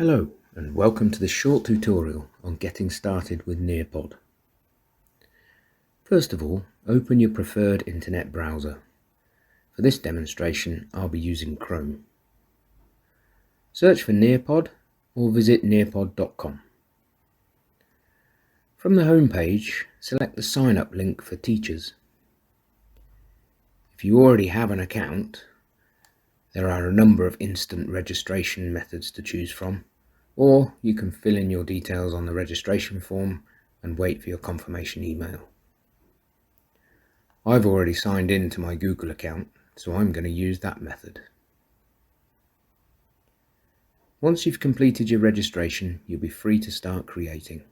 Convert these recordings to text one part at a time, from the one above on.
Hello and welcome to this short tutorial on getting started with Nearpod. First of all, open your preferred internet browser. For this demonstration, I'll be using Chrome. Search for Nearpod or visit nearpod.com. From the home page, select the sign up link for teachers. If you already have an account, there are a number of instant registration methods to choose from, or you can fill in your details on the registration form and wait for your confirmation email. I've already signed in to my Google account, so I'm going to use that method. Once you've completed your registration, you'll be free to start creating.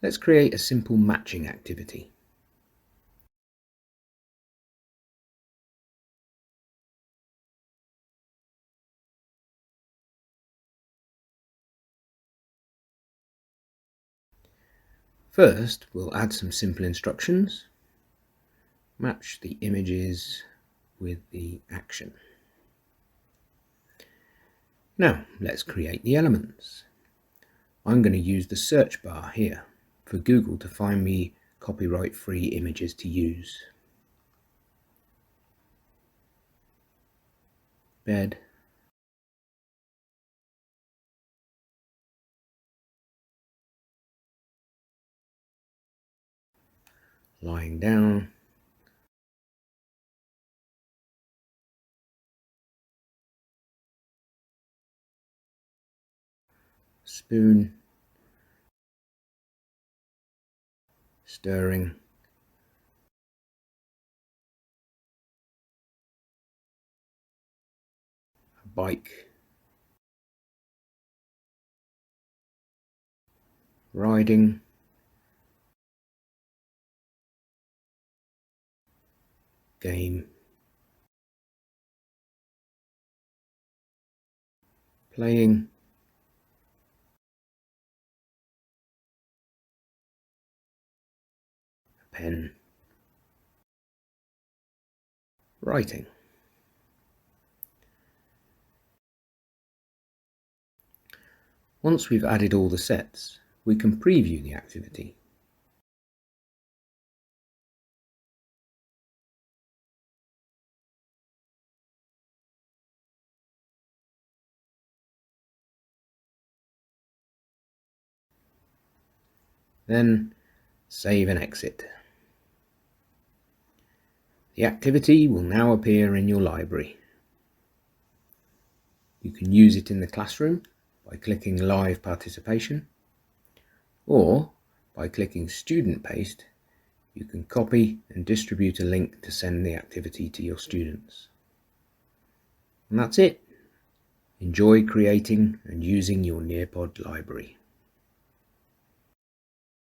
Let's create a simple matching activity. First, we'll add some simple instructions. Match the images with the action. Now, let's create the elements. I'm going to use the search bar here for Google to find me copyright-free images to use. Bed, lying down, spoon, stirring, a bike, riding, game, playing, a pen, writing. Once we've added all the sets, we can preview the activity. Then save and exit. The activity will now appear in your library. You can use it in the classroom by clicking Live Participation, or by clicking Student Paste, you can copy and distribute a link to send the activity to your students. And that's it. Enjoy creating and using your Nearpod library.